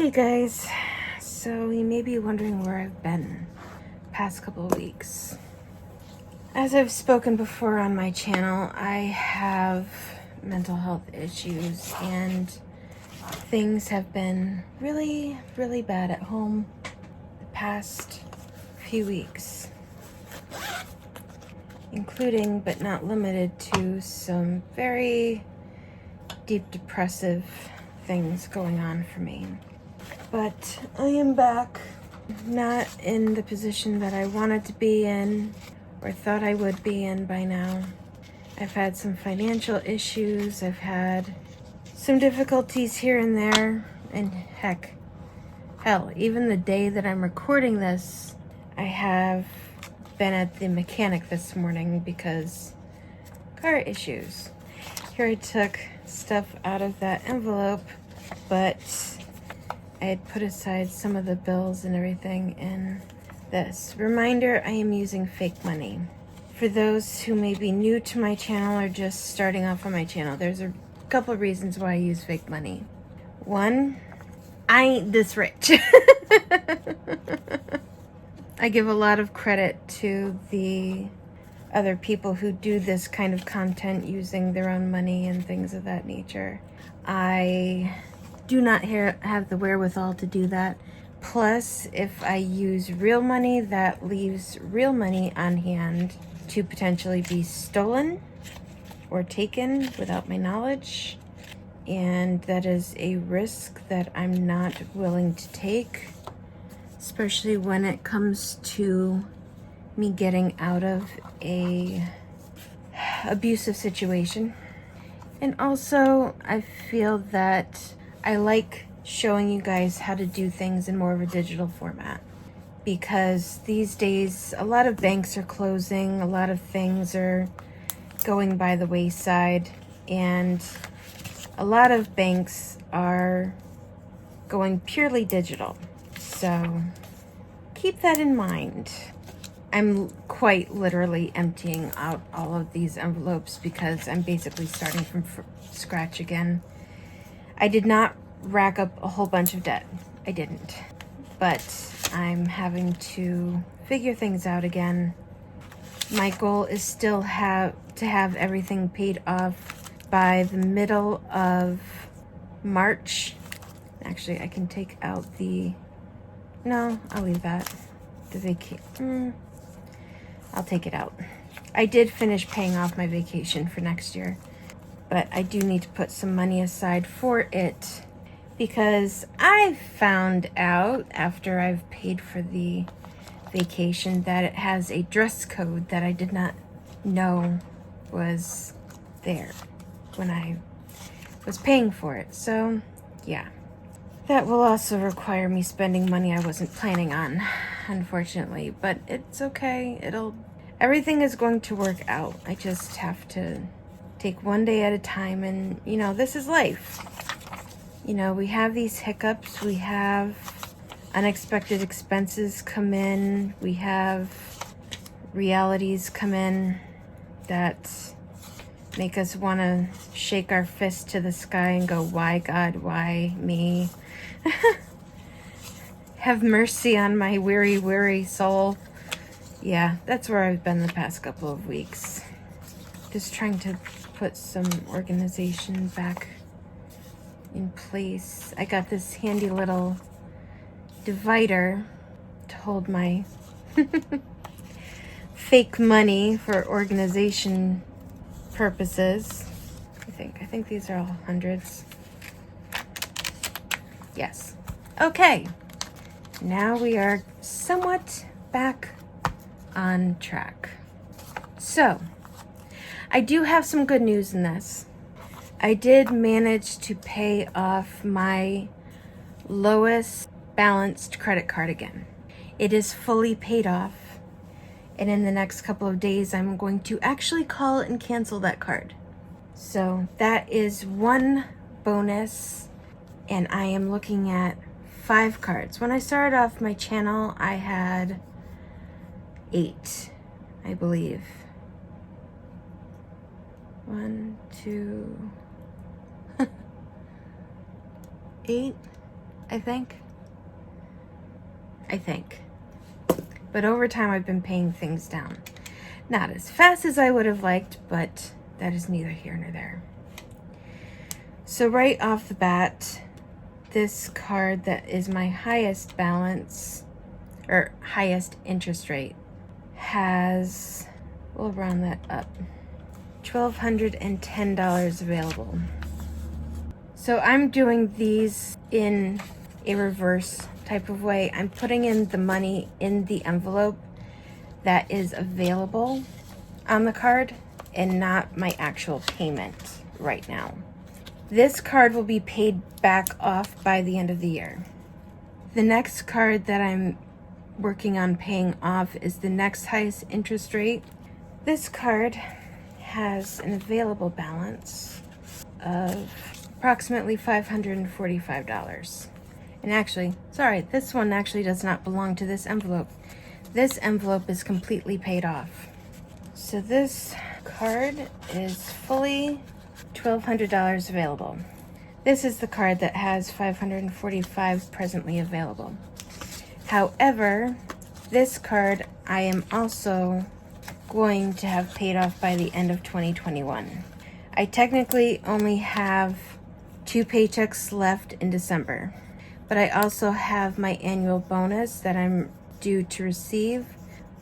Hey guys, so you may be wondering where I've been past couple of weeks. As I've spoken before on my channel, I have mental health issues and things have been really bad at home the past few weeks, including but not limited to some very deep depressive things going on for me. But I am back, not in the position that I wanted to be in or thought I would be in by now. I've had some financial issues, I've had some difficulties here and there, and hell, even the day that I'm recording this, I have been at the mechanic this morning because car issues. Here I took stuff out of that envelope, but I had put aside some of the bills and everything in this. Reminder, I am using fake money. For those who may be new to my channel or just starting off on my channel, there's a couple of reasons why I use fake money. One, I ain't this rich. I give a lot of credit to the other people who do this kind of content using their own money and things of that nature. I do not have the wherewithal to do that. Plus, if I use real money, that leaves real money on hand to potentially be stolen or taken without my knowledge. And that is a risk that I'm not willing to take, especially when it comes to me getting out of a abusive situation. And also, I feel that I like showing you guys how to do things in more of a digital format, because these days a lot of banks are closing, a lot of things are going by the wayside, and a lot of banks are going purely digital. So keep that in mind. I'm quite literally emptying out all of these envelopes because I'm basically starting from scratch again. I did not rack up a whole bunch of debt. I didn't. But I'm having to figure things out again. My goal is still to have everything paid off by the middle of March. Actually, I can take out no, I'll leave that. I'll take it out. I did finish paying off my vacation for next year, but I do need to put some money aside for it because I found out after I've paid for the vacation that it has a dress code that I did not know was there when I was paying for it. So, yeah. That will also require me spending money I wasn't planning on, unfortunately, but it's okay. Everything is going to work out. I just have to take one day at a time, and this is life. We have these hiccups, we have unexpected expenses come in, we have realities come in that make us want to shake our fist to the sky and go, why God, why me? Have mercy on my weary soul. Yeah, that's where I've been the past couple of weeks. Just trying to put some organization back in place. I got this handy little divider to hold my fake money for organization purposes. I think these are all hundreds. Yes. Okay. Now we are somewhat back on track. So, I do have some good news in this. I did manage to pay off my lowest balanced credit card again. It is fully paid off, and in the next couple of days I'm going to actually call and cancel that card. So that is one bonus, and I am looking at 5 cards. When I started off my channel, I had 8, I believe. 1, 2, 8, I think. But over time, I've been paying things down. Not as fast as I would have liked, but that is neither here nor there. So right off the bat, this card that is my highest balance, or highest interest rate, has, we'll round that up, $1,210 available. So I'm doing these in a reverse type of way. I'm putting in the money in the envelope that is available on the card and not my actual payment right now. This card will be paid back off by the end of the year. The next card that I'm working on paying off is the next highest interest rate. This card has an available balance of approximately $545. And actually, sorry, this one actually does not belong to this envelope. This envelope is completely paid off. So this card is fully $1,200 available. This is the card that has $545 presently available. However, this card I am also going to have paid off by the end of 2021. I technically only have 2 paychecks left in December, but I also have my annual bonus that I'm due to receive.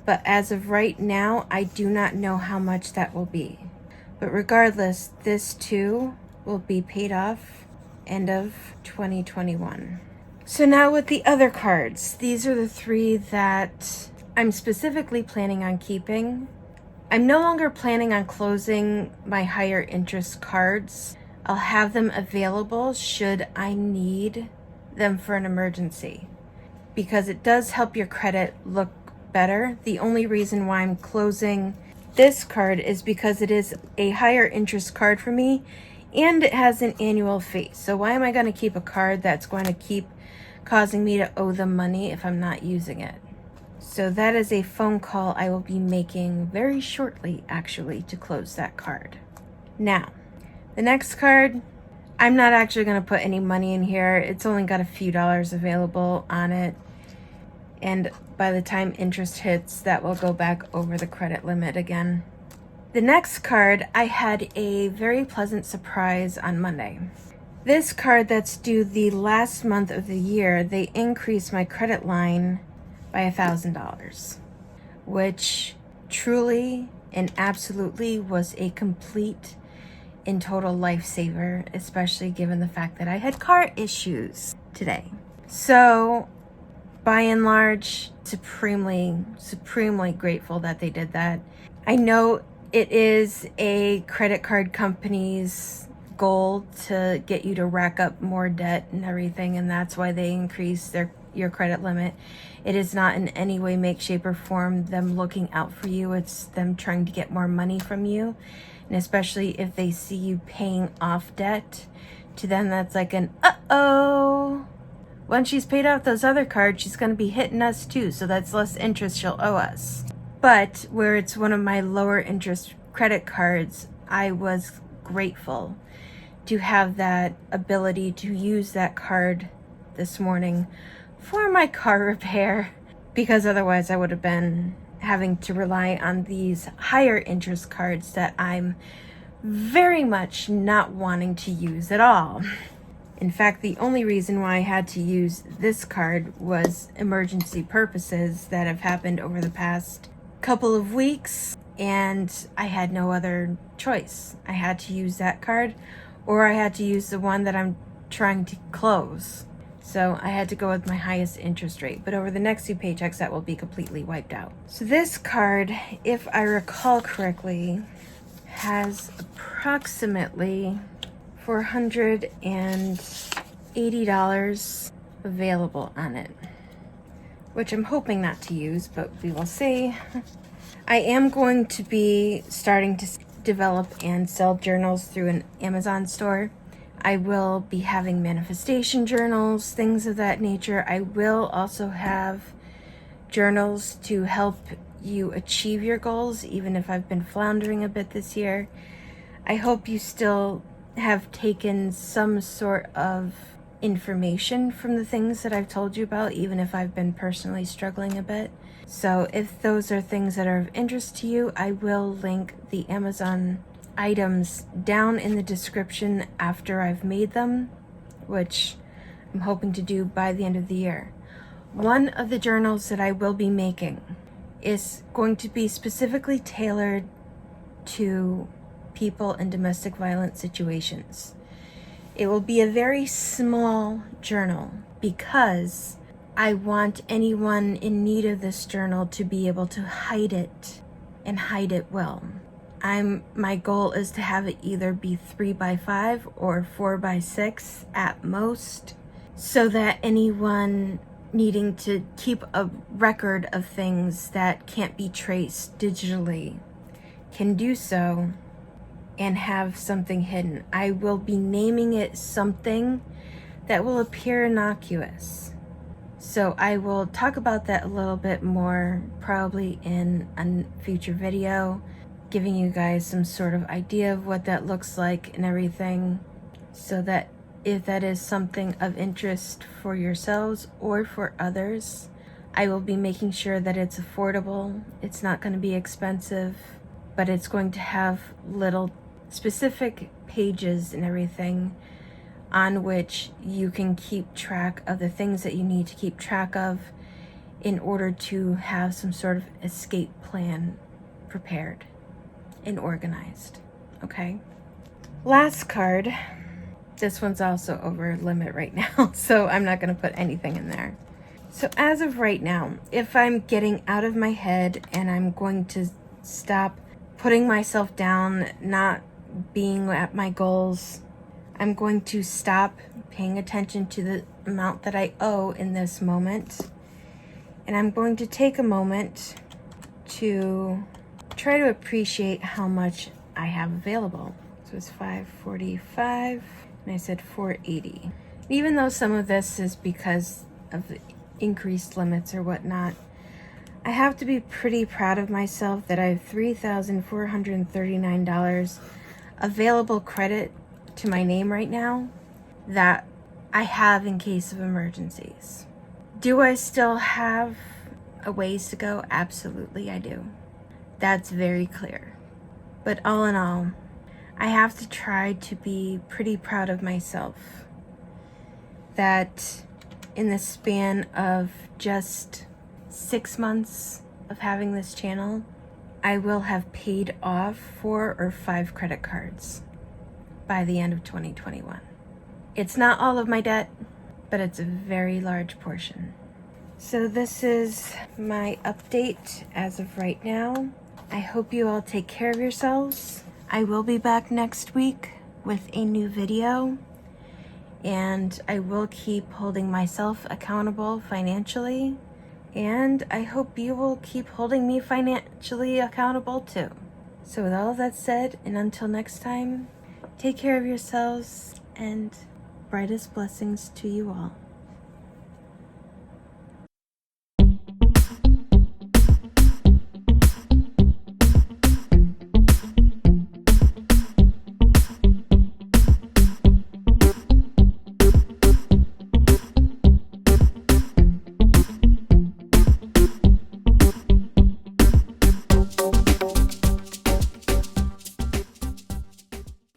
But as of right now, I do not know how much that will be. But regardless, this too will be paid off end of 2021. So now with the other cards, these are the 3 that I'm specifically planning on keeping. I'm no longer planning on closing my higher interest cards. I'll have them available should I need them for an emergency, because it does help your credit look better. The only reason why I'm closing this card is because it is a higher interest card for me and it has an annual fee. So why am I going to keep a card that's going to keep causing me to owe them money if I'm not using it? So that is a phone call I will be making very shortly, actually, to close that card. Now, the next card, I'm not actually going to put any money in here. It's only got a few dollars available on it. And by the time interest hits, that will go back over the credit limit again. The next card, I had a very pleasant surprise on Monday. This card that's due the last month of the year, they increased my credit line by $1,000, which truly and absolutely was a complete and total lifesaver, especially given the fact that I had car issues today. So by and large, supremely grateful that they did that. I know it is a credit card company's goal to get you to rack up more debt and everything, and that's why they increase your credit limit. It is not in any way, make, shape, or form them looking out for you. It's them trying to get more money from you. And especially if they see you paying off debt, to them that's like an uh-oh. Once she's paid off those other cards, she's going to be hitting us too, so that's less interest she'll owe us. But where it's one of my lower interest credit cards, I was grateful to have that ability to use that card this morning for my car repair, because otherwise I would have been having to rely on these higher interest cards that I'm very much not wanting to use at all. In fact, the only reason why I had to use this card was emergency purposes that have happened over the past couple of weeks, and I had no other choice. I had to use that card, or I had to use the one that I'm trying to close. So I had to go with my highest interest rate, but over the next 2 paychecks, that will be completely wiped out. So this card, if I recall correctly, has approximately $480 available on it, which I'm hoping not to use, but we will see. I am going to be starting to develop and sell journals through an Amazon store. I will be having manifestation journals, things of that nature. I will also have journals to help you achieve your goals, even if I've been floundering a bit this year. I hope you still have taken some sort of information from the things that I've told you about, even if I've been personally struggling a bit. So if those are things that are of interest to you, I will link the Amazon items down in the description after I've made them, which I'm hoping to do by the end of the year. One of the journals that I will be making is going to be specifically tailored to people in domestic violence situations. It will be a very small journal because I want anyone in need of this journal to be able to hide it and hide it well. My goal is to have it either be 3x5 or 4x6 at most, so that anyone needing to keep a record of things that can't be traced digitally can do so and have something hidden. I will be naming it something that will appear innocuous. So I will talk about that a little bit more probably in a future video, giving you guys some sort of idea of what that looks like and everything, so that if that is something of interest for yourselves or for others, I will be making sure that it's affordable. It's not going to be expensive, but it's going to have little specific pages and everything on which you can keep track of the things that you need to keep track of in order to have some sort of escape plan prepared and organized. Okay? Last card. This one's also over limit right now, so I'm not going to put anything in there. So as of right now, if I'm getting out of my head and I'm going to stop putting myself down, not being at my goals, I'm going to stop paying attention to the amount that I owe in this moment. And I'm going to take a moment to try to appreciate how much I have available. So it's $545. And I said $480. Even though some of this is because of the increased limits or whatnot, I have to be pretty proud of myself that I have $3,439 available credit to my name right now that I have in case of emergencies. Do I still have a ways to go? Absolutely, I do. That's very clear. But all in all, I have to try to be pretty proud of myself that in the span of just 6 months of having this channel, I will have paid off 4 or 5 credit cards by the end of 2021. It's not all of my debt, but it's a very large portion. So this is my update as of right now. I hope you all take care of yourselves. I will be back next week with a new video, and I will keep holding myself accountable financially, and I hope you will keep holding me financially accountable too. So with all of that said, and until next time, take care of yourselves, and brightest blessings to you all.